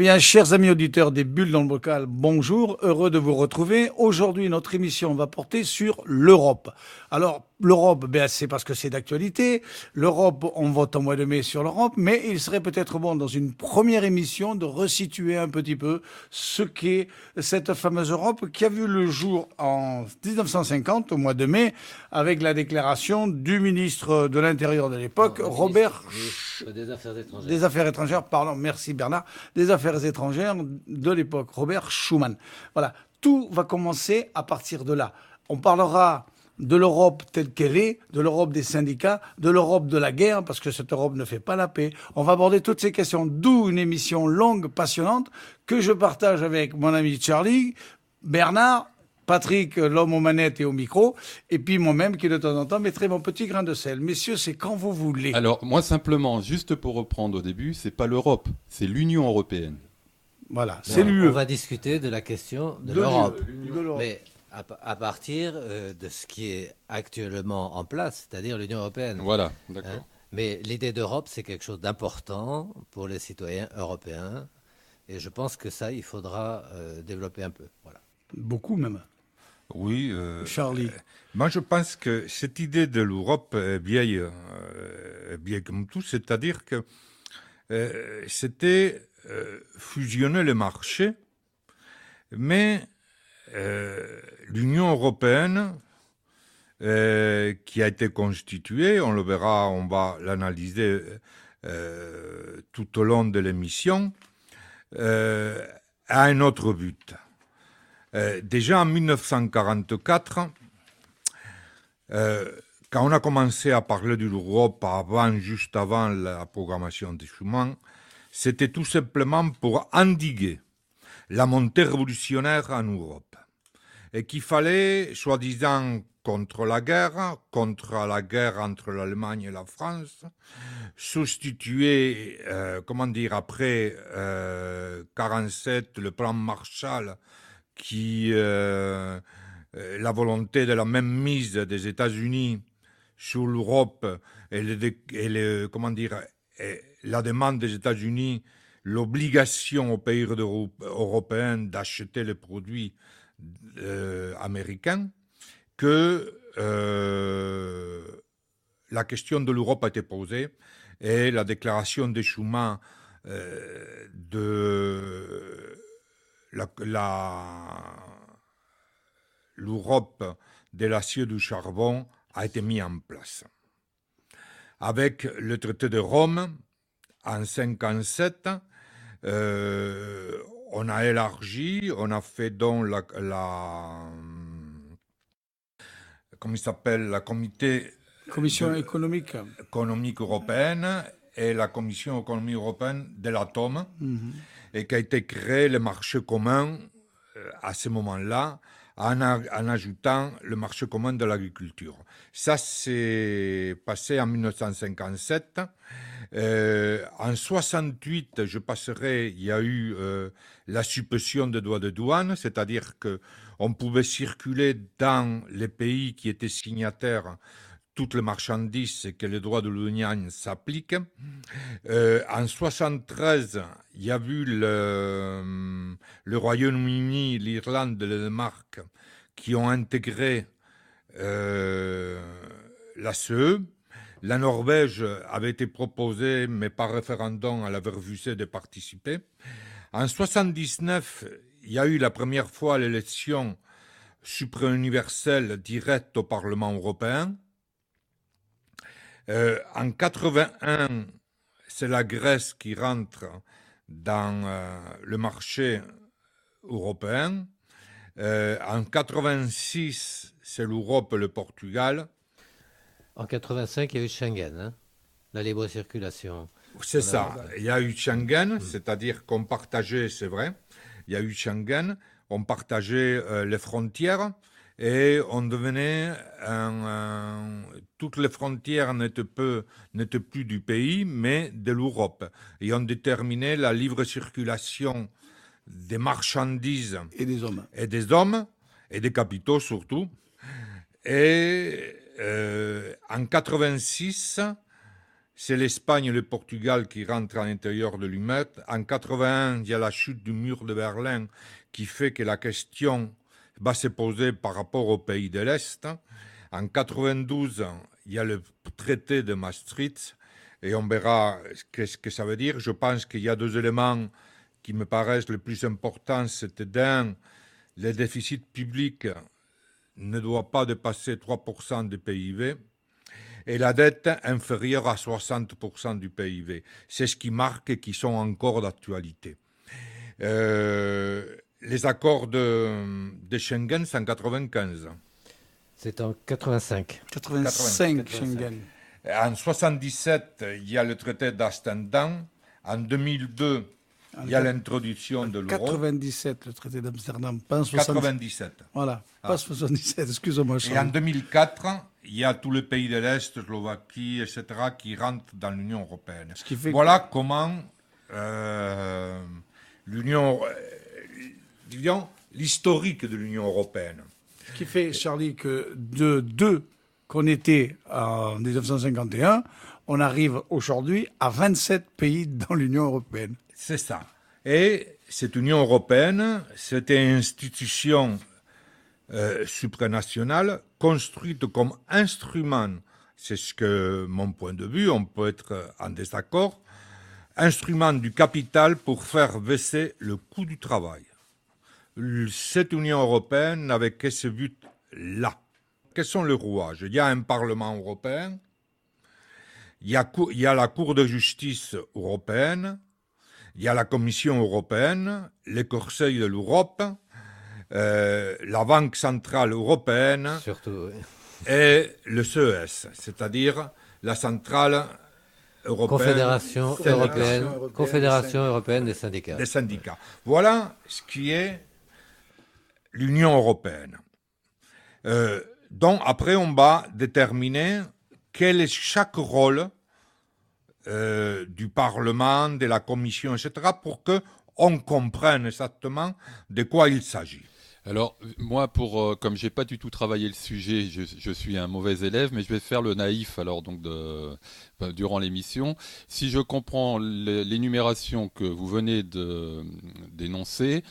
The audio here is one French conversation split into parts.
bien, chers amis auditeurs des Bulles dans le bocal, bonjour, heureux de vous retrouver. Aujourd'hui, notre émission va porter sur l'Europe. Alors, l'Europe, ben, c'est parce que c'est d'actualité. L'Europe, on vote en mois de mai sur l'Europe, mais il serait peut-être bon, dans une première émission, de resituer un petit peu ce qu'est cette fameuse Europe qui a vu le jour en 1950, au mois de mai, avec la déclaration du ministre de l'Intérieur de l'époque, Robert... Des Affaires étrangères. Des Affaires étrangères, pardon, merci Bernard, des Affaires étrangères de l'époque, Robert Schuman. Voilà, tout va commencer à partir de là. On parlera de l'Europe telle qu'elle est, de l'Europe des syndicats, de l'Europe de la guerre, parce que cette Europe ne fait pas la paix. On va aborder toutes ces questions, d'où une émission longue, passionnante, que je partage avec mon ami Charlie, Bernard, Patrick, l'homme aux manettes et au micro, et puis moi-même qui de temps en temps mettrai mon petit grain de sel. Messieurs, c'est quand vous voulez. Alors, moi simplement, juste pour reprendre au début, c'est pas l'Europe, c'est l'Union européenne. Voilà, c'est On l'UE. va discuter de la question de De l'Europe. l'Europe. Mais à partir de ce qui est actuellement en place, c'est-à-dire l'Union européenne. Voilà, d'accord. Hein. Mais l'idée d'Europe, c'est quelque chose d'important pour les citoyens européens. Et je pense que ça, il faudra développer un peu. Voilà. Beaucoup même. Oui, Charlie. moi je pense que cette idée de l'Europe est vieille, comme tout, c'est-à-dire que c'était fusionner les marchés, mais l'Union européenne qui a été constituée, on le verra, on va l'analyser tout au long de l'émission, a un autre but. Déjà en 1944, quand on a commencé à parler de l'Europe juste avant la programmation de Schuman, c'était tout simplement pour endiguer la montée révolutionnaire en Europe. Et qu'il fallait, soi-disant, contre la guerre entre l'Allemagne et la France, substituer, après 47, le plan Marshall, qui la volonté de la même mise des États-Unis sur l'Europe et la demande des États-Unis, l'obligation aux pays européens d'acheter les produits américains, que la question de l'Europe a été posée et la déclaration de Schuman de l'Europe de l'acier et du charbon a été mise en place. Avec le traité de Rome, en 1957, on a élargi, on a fait donc la Commission économique européenne et la Commission économique européenne de l'atome, et qui a été créé le marché commun à ce moment-là, en ajoutant le marché commun de l'agriculture. Ça s'est passé en 1957. En 68, il y a eu la suppression des droits de douane, c'est-à-dire qu'on pouvait circuler dans les pays qui étaient signataires toutes les marchandises et que les droits de l'Union s'appliquent. En 73, il y a eu le Royaume-Uni, l'Irlande et le Danemark qui ont intégré la CE. La Norvège avait été proposée, mais par référendum, elle avait refusé de participer. En 79, il y a eu la première fois l'élection suprauniverselle directe au Parlement européen. En 81, c'est la Grèce qui rentre dans le marché européen. En 86, c'est l'Europe et le Portugal. En 85, il y a eu Schengen, hein, la libre circulation. C'est ça. Il y a eu Schengen, c'est-à-dire qu'on partageait, c'est vrai, il y a eu Schengen, on partageait les frontières. Et on devenait toutes les frontières n'étaient plus du pays, mais de l'Europe. Et on déterminait la libre circulation des marchandises et des hommes. Et des capitaux surtout. Et en 86, c'est l'Espagne et le Portugal qui rentrent à l'intérieur de l'UMET. En 81, il y a la chute du mur de Berlin qui fait que la question va se poser par rapport aux pays de l'Est. En 92, il y a le traité de Maastricht et on verra ce que ça veut dire. Je pense qu'il y a 2 éléments qui me paraissent les plus importants. C'était d'un, le déficit public ne doit pas dépasser 3% du PIB et la dette inférieure à 60% du PIB. C'est ce qui marque et qui sont encore d'actualité. Les accords de Schengen, c'est en 95. C'est en 85. 85 Schengen. En 77, il y a le traité d'Amsterdam. En 2002, il y a l'introduction de l'euro. 97, le traité d'Amsterdam, pas en 77. 97. Voilà, pas 77, excusez-moi. Et en 2004, il y a tous les pays de l'Est, Slovaquie, etc., qui rentrent dans l'Union européenne. Ce qui fait voilà comment l'historique de l'Union européenne. Ce qui fait, Charlie, que de 2 qu'on était en 1951, on arrive aujourd'hui à 27 pays dans l'Union européenne. C'est ça. Et cette Union européenne, c'était une institution supranationale construite comme instrument, c'est ce que mon point de vue, on peut être en désaccord, instrument du capital pour faire baisser le coût du travail. Cette Union européenne n'avait que ce but-là. Quels sont les rouages? Il y a un Parlement européen, il y a la Cour de justice européenne, il y a la Commission européenne, le Conseil de l'Europe, la Banque centrale européenne. Surtout, oui. Et le CES, c'est-à-dire la centrale européenne. Confédération européenne des syndicats. Des syndicats. Voilà ce qui est l'Union européenne. Donc après, on va déterminer quel est chaque rôle du Parlement, de la Commission, etc., pour qu'on comprenne exactement de quoi il s'agit. Alors, moi, comme j'ai pas du tout travaillé le sujet, je suis un mauvais élève, mais je vais faire le naïf alors donc durant l'émission. Si je comprends l'énumération que vous venez d'énoncer,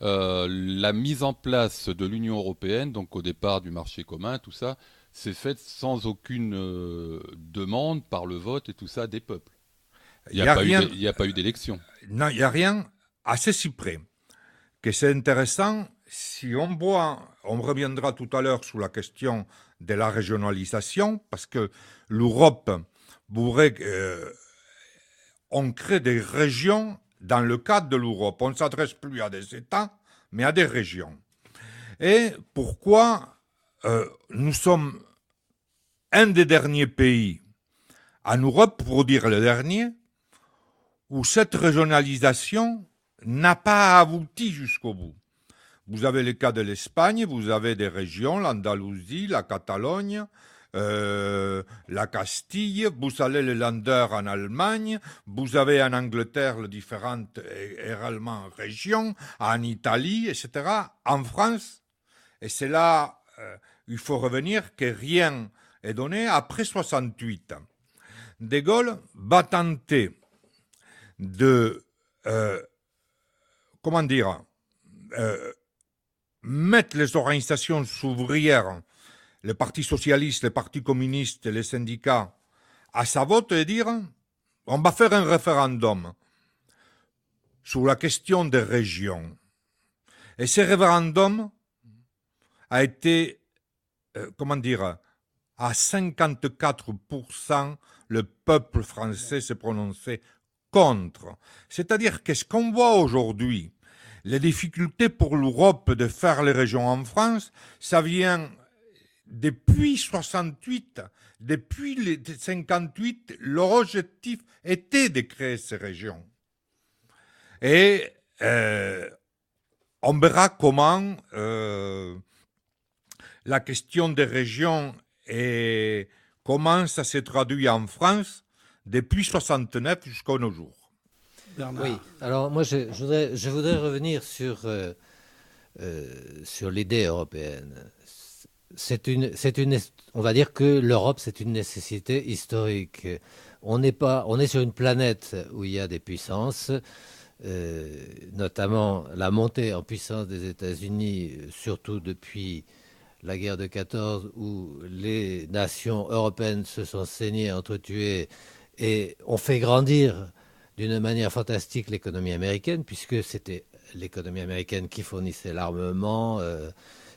la mise en place de l'Union européenne, donc au départ du marché commun, tout ça, c'est fait sans aucune demande par le vote et tout ça des peuples. Il n'y a pas eu d'élection. Non, il n'y a rien assez si près que c'est intéressant. Si on voit, on reviendra tout à l'heure sur la question de la régionalisation, parce que l'Europe voudrait on crée des régions dans le cadre de l'Europe. On ne s'adresse plus à des États, mais à des régions. Et pourquoi nous sommes un des derniers pays en Europe, pour dire le dernier, où cette régionalisation n'a pas abouti jusqu'au bout. Vous avez le cas de l'Espagne, vous avez des régions, l'Andalousie, la Catalogne, la Castille, vous avez les Länder en Allemagne, vous avez en Angleterre les différentes également régions, en Italie, etc. En France, et c'est là, il faut revenir, que rien est donné après 68. De Gaulle va tenter de, mettre les organisations ouvrières, le Parti socialiste, le Parti communiste, les syndicats, à sa vote et dire on va faire un référendum sur la question des régions. Et ce référendum a été, à 54%, le peuple français s'est prononcé contre. C'est-à-dire que ce qu'on voit aujourd'hui, les difficultés pour l'Europe de faire les régions en France, ça vient depuis 68, depuis les 58, leur objectif était de créer ces régions. Et on verra comment la question des régions et comment ça s'est traduit en France depuis 69 jusqu'à nos jours. Bernard. Oui, alors moi je voudrais revenir sur l'idée européenne. on va dire que l'Europe, c'est une nécessité historique. On est sur une planète où il y a des puissances, notamment la montée en puissance des États-Unis, surtout depuis la guerre de 14, où les nations européennes se sont saignées, entretuées, et ont fait grandir d'une manière fantastique l'économie américaine, puisque c'était l'économie américaine qui fournissait l'armement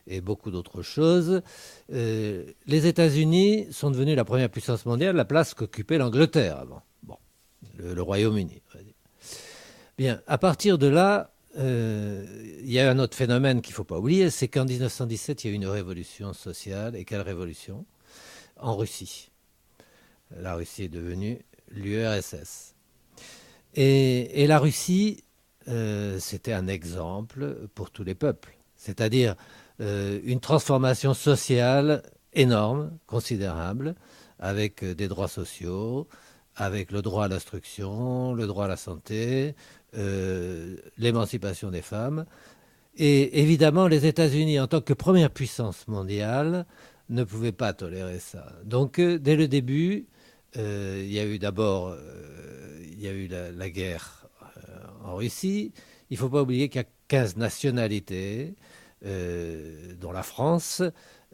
et beaucoup d'autres choses. Les États-Unis sont devenus la première puissance mondiale, la place qu'occupait l'Angleterre avant. Bon, le Royaume-Uni, on va dire. Bien, à partir de là, il y a un autre phénomène qu'il ne faut pas oublier, c'est qu'en 1917, il y a eu une révolution sociale. Et quelle révolution? En Russie. La Russie est devenue l'URSS. Et la Russie, c'était un exemple pour tous les peuples. C'est-à-dire une transformation sociale énorme, considérable, avec des droits sociaux, avec le droit à l'instruction, le droit à la santé, l'émancipation des femmes. Et évidemment, les États-Unis, en tant que première puissance mondiale, ne pouvaient pas tolérer ça. Donc, dès le début, il y a eu d'abord la guerre en Russie. Il ne faut pas oublier qu'il y a 15 nationalités, dont la France,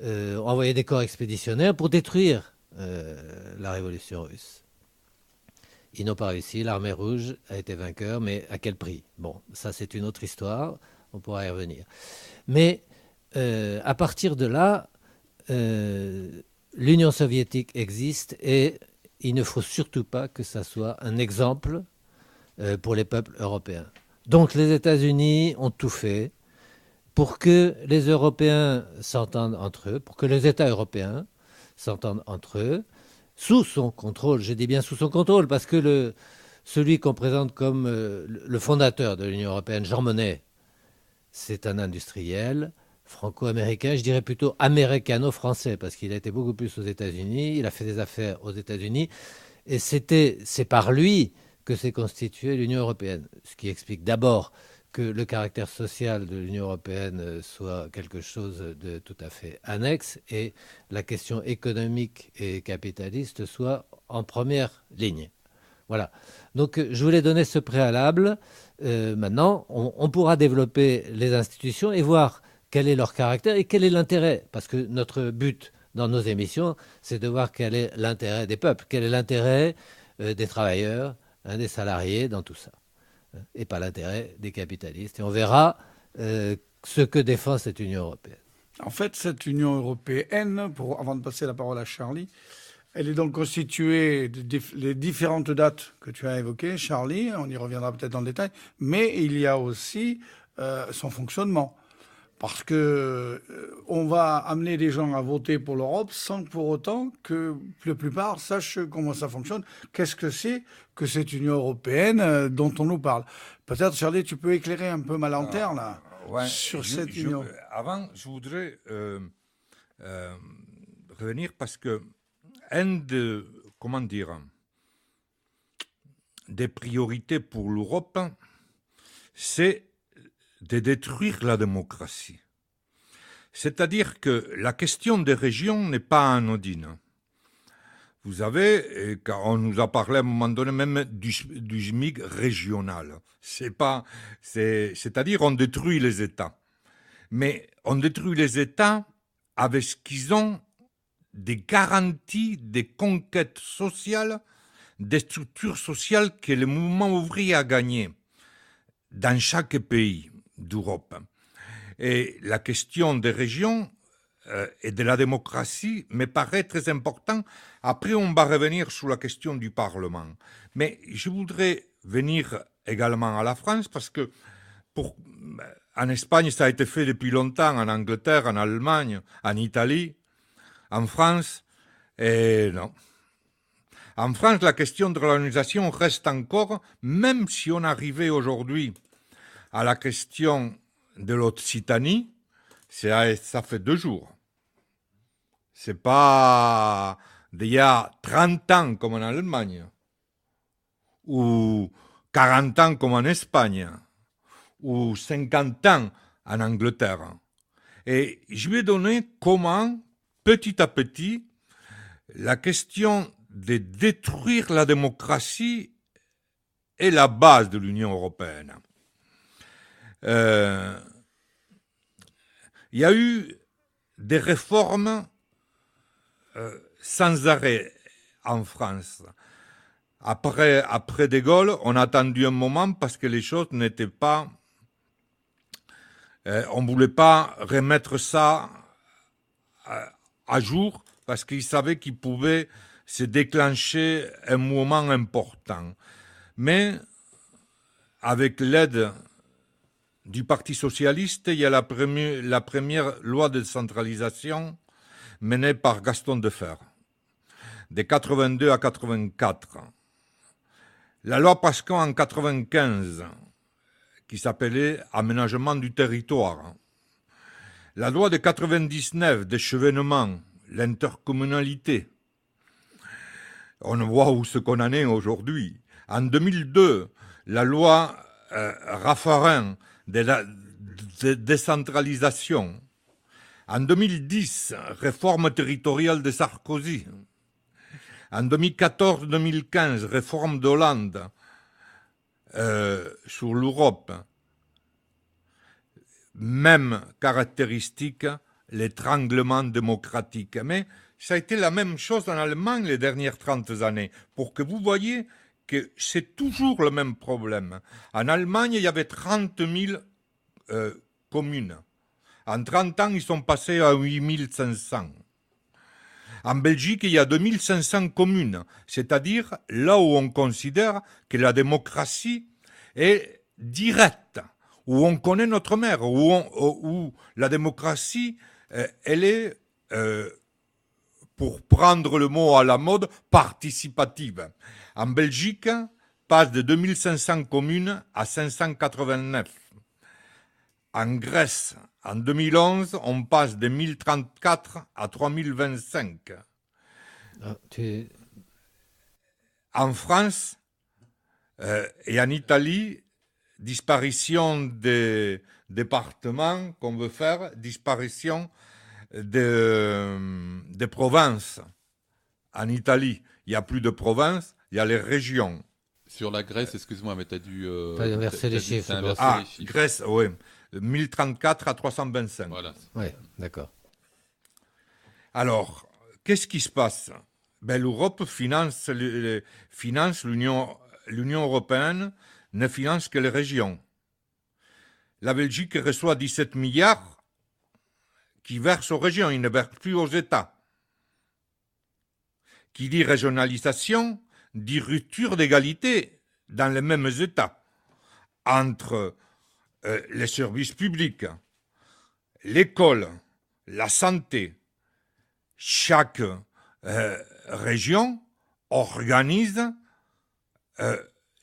ont envoyé des corps expéditionnaires pour détruire la révolution russe. Ils n'ont pas réussi, l'armée rouge a été vainqueur, mais à quel prix? Bon, ça c'est une autre histoire, on pourra y revenir. Mais à partir de là, l'Union soviétique existe et il ne faut surtout pas que ça soit un exemple pour les peuples européens. Donc les États-Unis ont tout fait pour que les Européens s'entendent entre eux, pour que les États européens s'entendent entre eux, sous son contrôle. Je dis bien sous son contrôle, parce que celui qu'on présente comme le fondateur de l'Union européenne, Jean Monnet, c'est un industriel franco-américain, je dirais plutôt américano-français, parce qu'il a été beaucoup plus aux États-Unis, il a fait des affaires aux États-Unis, et c'est par lui que s'est constituée l'Union européenne, ce qui explique d'abord que le caractère social de l'Union européenne soit quelque chose de tout à fait annexe et la question économique et capitaliste soit en première ligne. Voilà. Donc je voulais donner ce préalable. Maintenant, on pourra développer les institutions et voir quel est leur caractère et quel est l'intérêt. Parce que notre but dans nos émissions, c'est de voir quel est l'intérêt des peuples, quel est l'intérêt des travailleurs, des salariés dans tout ça. Et pas l'intérêt des capitalistes. Et on verra ce que défend cette Union européenne. En fait, cette Union européenne, avant de passer la parole à Charlie, elle est donc constituée des différentes dates que tu as évoquées, Charlie, on y reviendra peut-être dans le détail, mais il y a aussi son fonctionnement. Parce que on va amener les gens à voter pour l'Europe sans pour autant que la plupart sachent comment ça fonctionne. Qu'est-ce que c'est que cette Union européenne dont on nous parle? Peut-être, Charlie, tu peux éclairer un peu ma lanterne là, sur cette Union. Avant, je voudrais revenir parce que des priorités pour l'Europe, c'est de détruire la démocratie. C'est-à-dire que la question des régions n'est pas anodine. Vous avez, car on nous a parlé à un moment donné même du SMIC régional. C'est-à-dire on détruit les États. Mais on détruit les États avec ce qu'ils ont des garanties, des conquêtes sociales, des structures sociales que le mouvement ouvrier a gagnées dans chaque pays d'Europe. Et la question des régions et de la démocratie me paraît très importante. Après, on va revenir sur la question du Parlement. Mais je voudrais venir également à la France parce que en Espagne, ça a été fait depuis longtemps, en Angleterre, en Allemagne, en Italie, en France, et non. En France, la question de l'organisation reste encore, même si on arrivait aujourd'hui à la question de l'Occitanie, ça fait 2 jours. C'est pas d'il y a 30 ans comme en Allemagne, ou 40 ans comme en Espagne, ou 50 ans en Angleterre. Et je vais donner comment, petit à petit, la question de détruire la démocratie est la base de l'Union européenne. Il y a eu des réformes sans arrêt en France. Après De Gaulle, on a attendu un moment parce que les choses n'étaient pas... on ne voulait pas remettre ça à jour parce qu'ils savaient qu'il pouvait se déclencher un mouvement important. Mais avec l'aide du Parti socialiste, il y a la première loi de décentralisation menée par Gaston Defferre, de 82 à 84. La loi Pasqua en 95, qui s'appelait Aménagement du territoire. La loi de 99, d'échevènement, l'intercommunalité. On voit où ce qu'on en est aujourd'hui. En 2002, la loi Raffarin de la décentralisation. En 2010, réforme territoriale de Sarkozy. En 2014-2015, réforme d'Hollande sur l'Europe. Même caractéristique, l'étranglement démocratique. Mais ça a été la même chose en Allemagne les dernières 30 années. Pour que vous voyez que c'est toujours le même problème. En Allemagne, il y avait 30 000 communes. En 30 ans, ils sont passés à 8 500. En Belgique, il y a 2500 communes, c'est-à-dire là où on considère que la démocratie est directe, où on connaît notre maire, où la démocratie, elle est, pour prendre le mot à la mode, participative. En Belgique, passe de 2500 communes à 589. En Grèce, en 2011, on passe de 1034 à 3025. En France et en Italie, disparition des départements qu'on veut faire, disparition des provinces. En Italie, il n'y a plus de provinces, il y a les régions. Sur la Grèce, excuse-moi, mais tu as dû... inverser les chiffres. Les chiffres. Grèce, oui. 1034 à 325. Voilà. Oui, d'accord. Alors, qu'est-ce qui se passe? L'Europe finance l'Union européenne, ne finance que les régions. La Belgique reçoit 17 milliards qui versent aux régions, ils ne versent plus aux États. Qui dit régionalisation, dit rupture d'égalité dans les mêmes États entre les services publics, l'école, la santé. Chaque région organise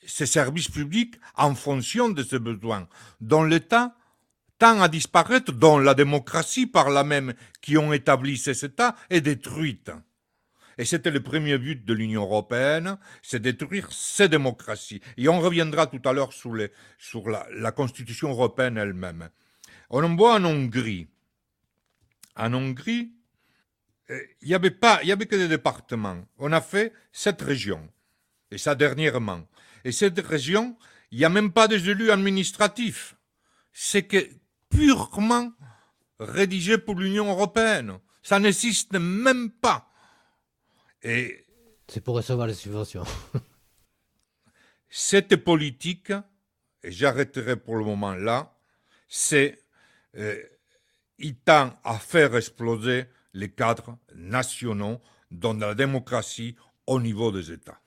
ses services publics en fonction de ses besoins, dont l'État tend à disparaître, dont la démocratie par là même qui ont établi ces États est détruite. Et c'était le premier but de l'Union européenne, c'est détruire ces démocraties. Et on reviendra tout à l'heure sur la Constitution européenne elle-même. On en voit en Hongrie. En Hongrie, il n'y avait que des départements. On a fait 7 régions. Et ça dernièrement. Et cette région, il n'y a même pas des élus administratifs. C'est que purement rédigé pour l'Union européenne. Ça n'existe même pas. Et c'est pour recevoir les subventions. Cette politique, et j'arrêterai pour le moment là, il tend à faire exploser les cadres nationaux dans la démocratie au niveau des États.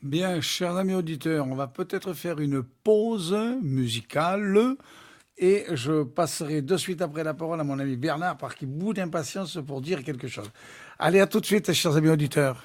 Bien, chers amis auditeurs, on va peut-être faire une pause musicale et je passerai de suite après la parole à mon ami Bernard par qui bout d'impatience pour dire quelque chose. Allez, à tout de suite, chers amis auditeurs.